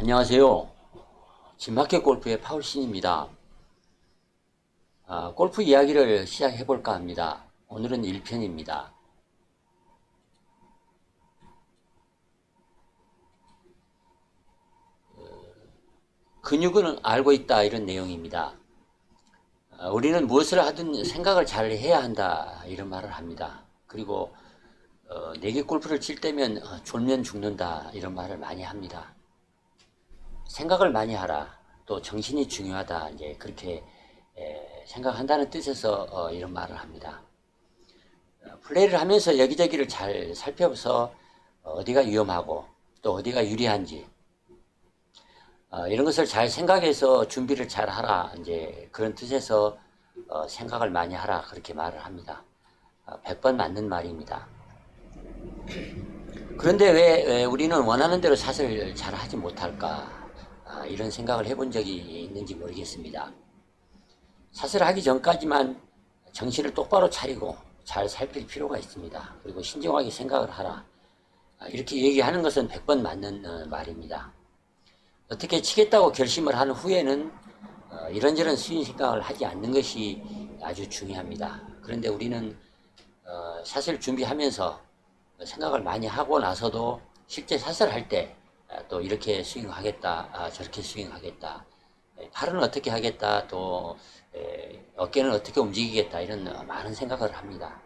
안녕하세요. 진마켓 골프의 파울신입니다. 골프 이야기를 시작해 볼까 합니다. 오늘은 1편입니다. 근육은 알고 있다, 이런 내용입니다. 우리는 무엇을 하든 생각을 잘 해야 한다, 이런 말을 합니다. 그리고 내기 골프를 칠 때면 졸면 죽는다, 이런 말을 많이 합니다. 생각을 많이 하라, 또 정신이 중요하다, 이제 그렇게 생각한다는 뜻에서 이런 말을 합니다. 플레이를 하면서 여기저기를 잘 살펴서 어디가 위험하고 또 어디가 유리한지 이런 것을 잘 생각해서 준비를 잘 하라, 이제 그런 뜻에서 생각을 많이 하라, 그렇게 말을 합니다. 100번 맞는 말입니다. 그런데 왜 우리는 원하는 대로 샷을 잘 하지 못할까, 이런 생각을 해본 적이 있는지 모르겠습니다. 샷을 하기 전까지만 정신을 똑바로 차리고 잘 살필 필요가 있습니다. 그리고 신중하게 생각을 하라, 이렇게 얘기하는 것은 100번 맞는 말입니다. 어떻게 치겠다고 결심을 한 후에는 이런저런 스윙 생각을 하지 않는 것이 아주 중요합니다. 그런데 우리는 샷을 준비하면서 생각을 많이 하고 나서도 실제 샷을 할 때 또 이렇게 스윙하겠다, 저렇게 스윙하겠다, 팔은 어떻게 하겠다, 또 어깨는 어떻게 움직이겠다, 이런 많은 생각을 합니다.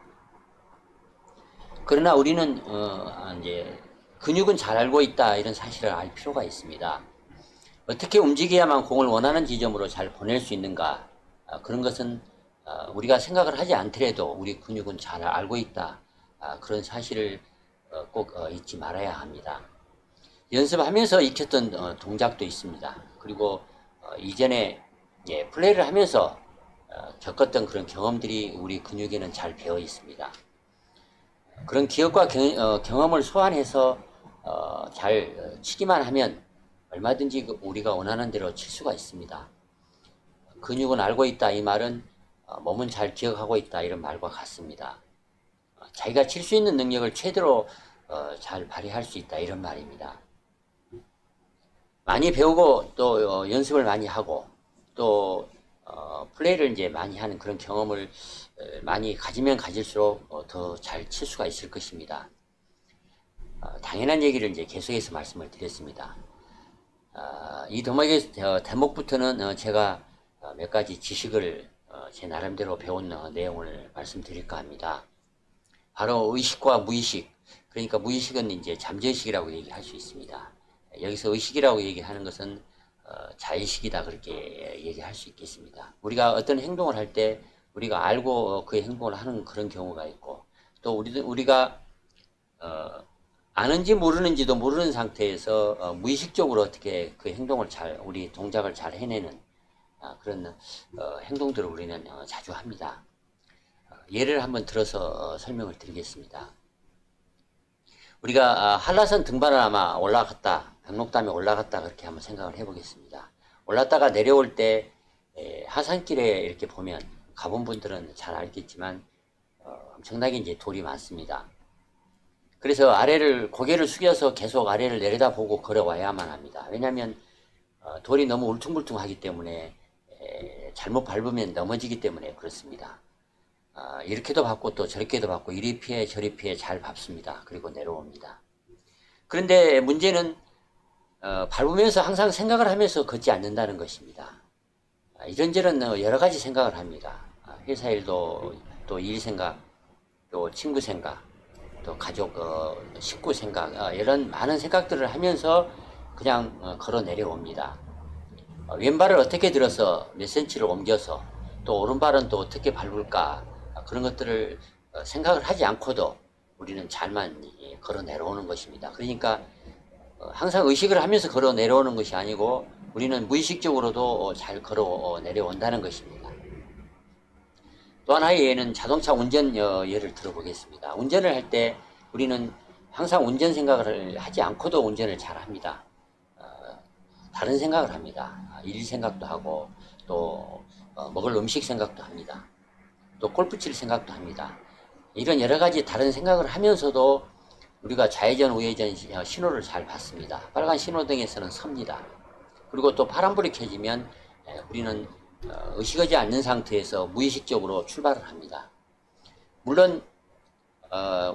그러나 우리는 이제 근육은 잘 알고 있다, 이런 사실을 알 필요가 있습니다. 어떻게 움직여야만 공을 원하는 지점으로 잘 보낼 수 있는가, 그런 것은 우리가 생각을 하지 않더라도 우리 근육은 잘 알고 있다, 그런 사실을 꼭 잊지 말아야 합니다. 연습하면서 익혔던 동작도 있습니다. 그리고 이전에 플레이를 하면서 겪었던 그런 경험들이 우리 근육에는 잘 배어 있습니다. 그런 기억과 경험을 소환해서 잘 치기만 하면 얼마든지 우리가 원하는 대로 칠 수가 있습니다. 근육은 알고 있다, 이 말은 몸은 잘 기억하고 있다, 이런 말과 같습니다. 자기가 칠 수 있는 능력을 최대로 잘 발휘할 수 있다, 이런 말입니다. 많이 배우고 또 연습을 많이 하고 또 플레이를 이제 많이 하는 그런 경험을 많이 가지면 가질수록 더 잘 칠 수가 있을 것입니다. 당연한 얘기를 이제 계속해서 말씀을 드렸습니다. 이 도목의 대목부터는 제가 몇 가지 지식을 제 나름대로 배운 내용을 말씀드릴까 합니다. 바로 의식과 무의식, 그러니까 무의식은 이제 잠재의식이라고 얘기할 수 있습니다. 여기서 의식이라고 얘기하는 것은 자의식이다, 그렇게 얘기할 수 있겠습니다. 우리가 어떤 행동을 할 때 우리가 알고 그 행동을 하는 그런 경우가 있고, 또 우리가 아는지 모르는지도 모르는 상태에서 무의식적으로 어떻게 그 행동을 우리 동작을 잘 해내는 그런 행동들을 우리는 자주 합니다. 예를 한번 들어서 설명을 드리겠습니다. 우리가 한라산 등반을 아마 올라갔다, 백록담에 올라갔다, 그렇게 한번 생각을 해보겠습니다. 올랐다가 내려올 때 하산길에 이렇게 보면, 가본 분들은 잘 알겠지만 엄청나게 이제 돌이 많습니다. 그래서 고개를 숙여서 계속 아래를 내려다보고 걸어와야만 합니다. 왜냐하면 돌이 너무 울퉁불퉁하기 때문에 잘못 밟으면 넘어지기 때문에 그렇습니다. 이렇게도 밟고 또 저렇게도 밟고 이리 피해 저리 피해 잘 밟습니다. 그리고 내려옵니다. 그런데 문제는 밟으면서 항상 생각을 하면서 걷지 않는다는 것입니다. 이런저런 여러 가지 생각을 합니다. 회사 일도, 또 일 생각, 또 친구 생각, 또 가족, 식구 생각, 이런 많은 생각들을 하면서 그냥 걸어 내려옵니다. 왼발을 어떻게 들어서 몇 센치를 옮겨서 또 오른발은 또 어떻게 밟을까, 그런 것들을 생각을 하지 않고도 우리는 잘만 걸어 내려오는 것입니다. 그러니까 항상 의식을 하면서 걸어 내려오는 것이 아니고 우리는 무의식적으로도 잘 걸어 내려온다는 것입니다. 또 하나의 예는 자동차 운전 예를 들어보겠습니다. 운전을 할 때 우리는 항상 운전 생각을 하지 않고도 운전을 잘 합니다. 다른 생각을 합니다. 일 생각도 하고 또 먹을 음식 생각도 합니다. 또 골프 칠 생각도 합니다. 이런 여러 가지 다른 생각을 하면서도 우리가 좌회전, 우회전 신호를 잘 받습니다. 빨간 신호등에서는 섭니다. 그리고 또 파란불이 켜지면 우리는 의식하지 않는 상태에서 무의식적으로 출발을 합니다. 물론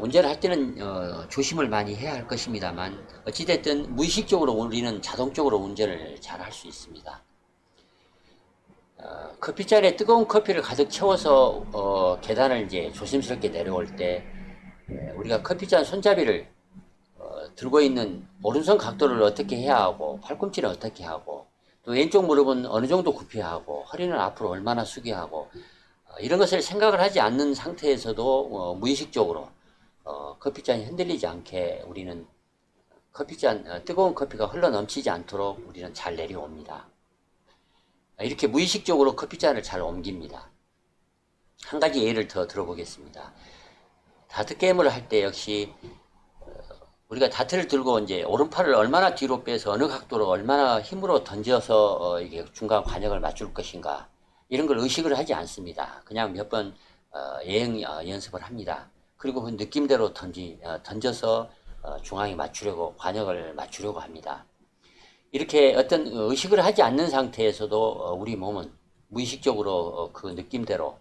운전할 때는 조심을 많이 해야 할 것입니다만 어찌됐든 무의식적으로 우리는 자동적으로 운전을 잘 할 수 있습니다. 커피잔에 뜨거운 커피를 가득 채워서 계단을 이제 조심스럽게 내려올 때 우리가 커피잔 손잡이를 들고 있는 오른손 각도를 어떻게 해야 하고 팔꿈치는 어떻게 하고 또 왼쪽 무릎은 어느 정도 굽혀야 하고 허리는 앞으로 얼마나 숙여야 하고 이런 것을 생각을 하지 않는 상태에서도 무의식적으로 커피잔이 흔들리지 않게 우리는 뜨거운 커피가 흘러 넘치지 않도록 우리는 잘 내려옵니다. 이렇게 무의식적으로 커피잔을 잘 옮깁니다. 한 가지 예를 더 들어보겠습니다. 다트 게임을 할 때 역시 우리가 다트를 들고 이제 오른팔을 얼마나 뒤로 빼서 어느 각도로 얼마나 힘으로 던져서 이게 중간 관역을 맞출 것인가 이런 걸 의식을 하지 않습니다. 그냥 몇 번 예행 연습을 합니다. 그리고 그 느낌대로 던져서 중앙에 맞추려고 관역을 맞추려고 합니다. 이렇게 어떤 의식을 하지 않는 상태에서도 우리 몸은 무의식적으로 그 느낌대로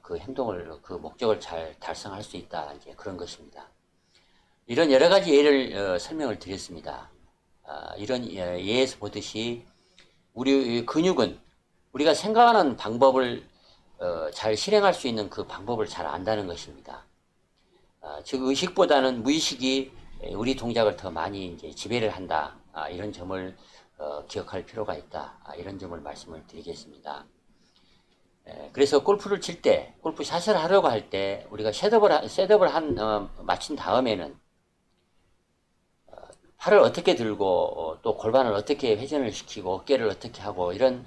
그 행동을 그 목적을 잘 달성할 수 있다 이제 그런 것입니다. 이런 여러 가지 예를 설명을 드렸습니다. 이런 예에서 보듯이 우리 근육은 우리가 생각하는 방법을 잘 실행할 수 있는 그 방법을 잘 안다는 것입니다. 즉 의식보다는 무의식이 우리 동작을 더 많이 이제 지배를 한다. 이런 점을 기억할 필요가 있다. 이런 점을 말씀을 드리겠습니다. 그래서 골프를 칠 때, 골프 샷을 하려고 할 때 우리가 셋업을 마친 다음에는 팔을 어떻게 들고 또 골반을 어떻게 회전을 시키고 어깨를 어떻게 하고 이런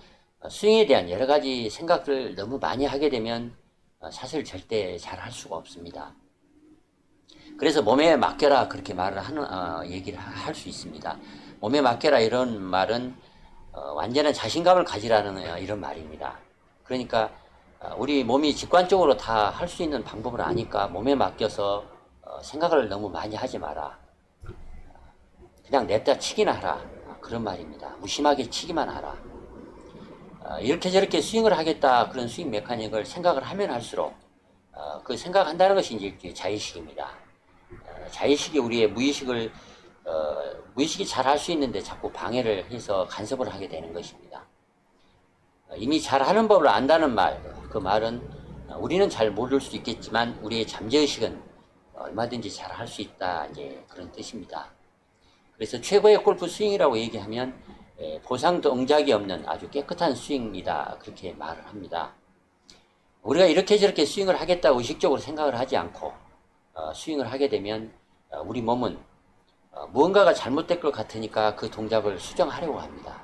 스윙에 대한 여러 가지 생각을 너무 많이 하게 되면 샷을 절대 잘 할 수가 없습니다. 그래서 몸에 맡겨라 그렇게 말을 하는 얘기를 할 수 있습니다. 몸에 맡겨라 이런 말은 완전한 자신감을 가지라는 이런 말입니다. 그러니까 우리 몸이 직관적으로 다 할 수 있는 방법을 아니까 몸에 맡겨서 생각을 너무 많이 하지 마라. 그냥 냅다 치기나 하라. 그런 말입니다. 무심하게 치기만 하라. 이렇게 저렇게 스윙을 하겠다 그런 스윙 메커닉을 생각을 하면 할수록 그 생각한다는 것이 이제 자의식입니다. 자의식이 우리의 무의식이 잘 할 수 있는데 자꾸 방해를 해서 간섭을 하게 되는 것입니다. 이미 잘 하는 법을 안다는 말, 그 말은 우리는 잘 모를 수 있겠지만 우리의 잠재의식은 얼마든지 잘 할 수 있다 이제 그런 뜻입니다. 그래서 최고의 골프 스윙이라고 얘기하면 보상 동작이 없는 아주 깨끗한 스윙이다 그렇게 말을 합니다. 우리가 이렇게 저렇게 스윙을 하겠다고 의식적으로 생각을 하지 않고 스윙을 하게 되면 우리 몸은 무언가가 잘못될 것 같으니까 그 동작을 수정하려고 합니다.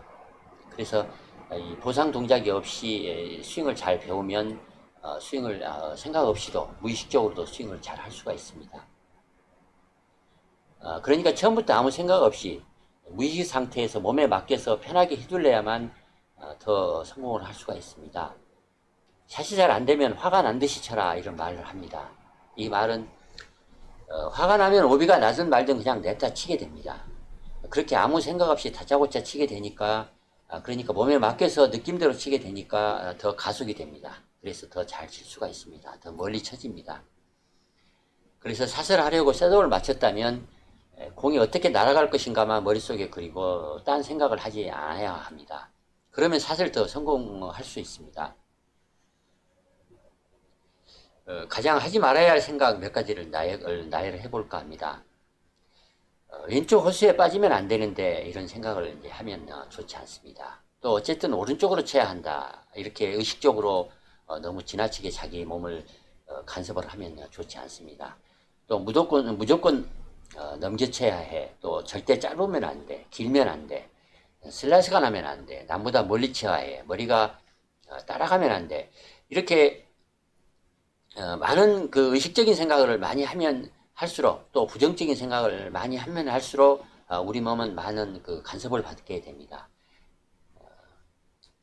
그래서 이 보상 동작이 없이 스윙을 잘 배우면 스윙을 생각 없이도 무의식적으로도 스윙을 잘 할 수가 있습니다. 그러니까 처음부터 아무 생각 없이 무의식 상태에서 몸에 맡겨서 편하게 휘둘러야만 더 성공을 할 수가 있습니다. 샷이 잘 안되면 화가 난 듯이 쳐라 이런 말을 합니다. 이 말은 화가 나면 오비가 나든 말든 그냥 냅다 치게 됩니다. 그렇게 아무 생각 없이 다짜고짜 치게 되니까 그러니까 몸에 맡겨서 느낌대로 치게 되니까 더 가속이 됩니다. 그래서 더 잘 칠 수가 있습니다. 더 멀리 쳐집니다. 그래서 샷을 하려고 셋업을 맞췄다면 공이 어떻게 날아갈 것인가만 머릿속에 그리고 딴 생각을 하지 않아야 합니다. 그러면 샷을 더 성공할 수 있습니다. 가장 하지 말아야 할 생각 몇 가지를 나열을 해볼까 합니다. 왼쪽 호수에 빠지면 안 되는데 이런 생각을 이제 하면 좋지 않습니다. 또 어쨌든 오른쪽으로 쳐야 한다. 이렇게 의식적으로 너무 지나치게 자기 몸을 간섭을 하면 좋지 않습니다. 또 무조건 넘겨쳐야 해. 또 절대 짧으면 안 돼. 길면 안 돼. 슬라이스가 나면 안 돼. 남보다 멀리 쳐야 해. 머리가 따라가면 안 돼. 이렇게 많은 그 의식적인 생각을 많이 하면 할수록 또 부정적인 생각을 많이 하면 할수록 우리 몸은 많은 그 간섭을 받게 됩니다.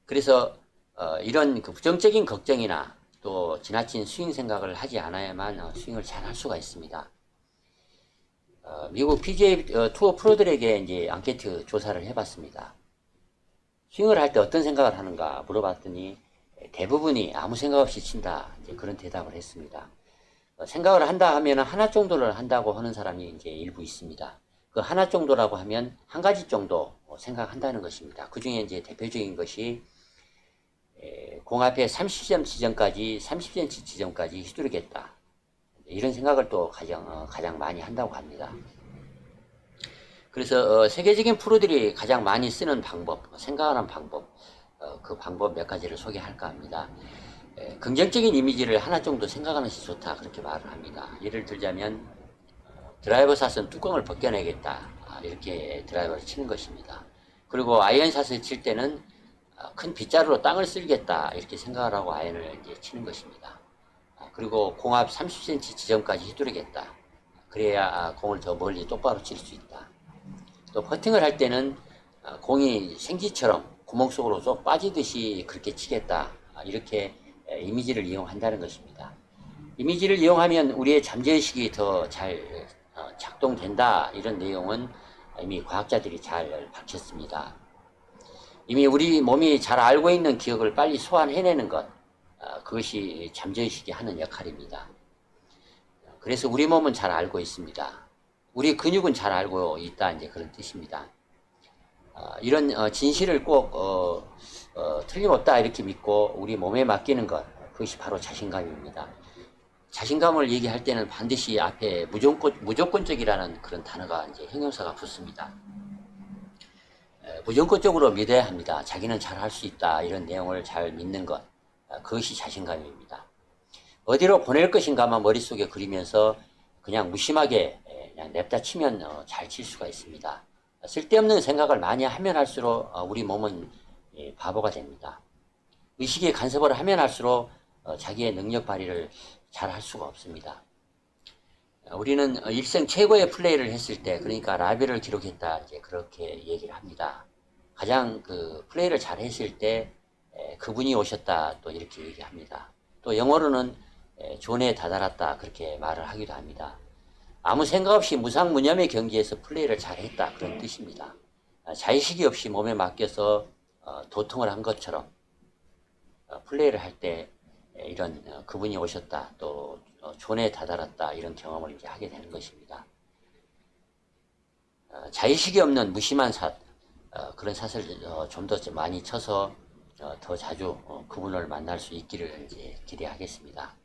그래서 이런 그 부정적인 걱정이나 또 지나친 스윙 생각을 하지 않아야만 스윙을 잘 할 수가 있습니다. 미국 PGA 투어 프로들에게 이제 앙케이트 조사를 해봤습니다. 스윙을 할 때 어떤 생각을 하는가 물어봤더니 대부분이 아무 생각 없이 친다. 이제 그런 대답을 했습니다. 생각을 한다 하면 하나 정도를 한다고 하는 사람이 이제 일부 있습니다. 그 하나 정도라고 하면 한 가지 정도 생각한다는 것입니다. 그 중에 이제 대표적인 것이 공 앞에 30점 지점까지 30cm 지점까지 휘두르겠다. 이런 생각을 또 가장 많이 한다고 합니다. 그래서 세계적인 프로들이 가장 많이 쓰는 방법, 생각하는 방법, 그 방법 몇 가지를 소개할까 합니다. 긍정적인 이미지를 하나 정도 생각하는 것이 좋다, 그렇게 말을 합니다. 예를 들자면 드라이버 샷은 뚜껑을 벗겨내겠다, 이렇게 드라이버를 치는 것입니다. 그리고 아이언샷을 칠 때는 큰 빗자루로 땅을 쓸겠다, 이렇게 생각을 하고 아이언을 이제 치는 것입니다. 그리고 공 앞 30cm 지점까지 휘두르겠다. 그래야 공을 더 멀리 똑바로 칠 수 있다. 또 퍼팅을 할 때는 공이 생쥐처럼 구멍 속으로 쏙 빠지듯이 그렇게 치겠다. 이렇게 이미지를 이용한다는 것입니다. 이미지를 이용하면 우리의 잠재의식이 더 잘 작동된다. 이런 내용은 이미 과학자들이 잘 밝혔습니다. 이미 우리 몸이 잘 알고 있는 기억을 빨리 소환해내는 것, 그것이 잠재의식이 하는 역할입니다. 그래서 우리 몸은 잘 알고 있습니다. 우리 근육은 잘 알고 있다, 이제 그런 뜻입니다. 이런 진실을 꼭 틀림없다 이렇게 믿고 우리 몸에 맡기는 것, 그것이 바로 자신감입니다. 자신감을 얘기할 때는 반드시 앞에 무조건적이라는 그런 단어가 이제 형용사가 붙습니다. 무조건적으로 믿어야 합니다. 자기는 잘할 수 있다, 이런 내용을 잘 믿는 것, 그것이 자신감입니다. 어디로 보낼 것인가만 머릿속에 그리면서 그냥 무심하게 그냥 냅다 치면 잘 칠 수가 있습니다. 쓸데없는 생각을 많이 하면 할수록 우리 몸은 바보가 됩니다. 의식의 간섭을 하면 할수록 자기의 능력 발휘를 잘 할 수가 없습니다. 우리는 일생 최고의 플레이를 했을 때, 그러니까 라벨을 기록했다, 이제 그렇게 얘기를 합니다. 가장 그 플레이를 잘 했을 때 그분이 오셨다, 또 이렇게 얘기합니다. 또 영어로는 존에 다다랐다, 그렇게 말을 하기도 합니다. 아무 생각 없이 무상무념의 경지에서 플레이를 잘했다, 그런 뜻입니다. 자의식이 없이 몸에 맡겨서 도통을 한 것처럼 플레이를 할 때 이런 그분이 오셨다, 또 존에 다다랐다, 이런 경험을 이제 하게 되는 것입니다. 자의식이 없는 무심한 샷, 그런 샷을 좀 더 많이 쳐서 더 자주 그분을 만날 수 있기를 이제 기대하겠습니다.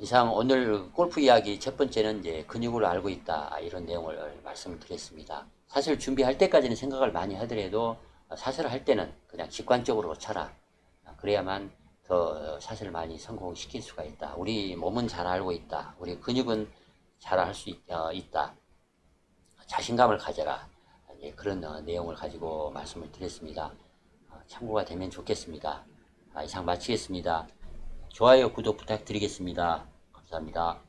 이상 오늘 골프 이야기 첫 번째는 이제 근육을 알고 있다, 이런 내용을 말씀을 드렸습니다. 사실 준비할 때까지는 생각을 많이 하더라도 샷을 할 때는 그냥 직관적으로 쳐라. 그래야만 더 샷을 많이 성공시킬 수가 있다. 우리 몸은 잘 알고 있다. 우리 근육은 잘 할 수 있다. 자신감을 가져라. 그런 내용을 가지고 말씀을 드렸습니다. 참고가 되면 좋겠습니다. 이상 마치겠습니다. 좋아요, 구독 부탁드리겠습니다. 감사합니다.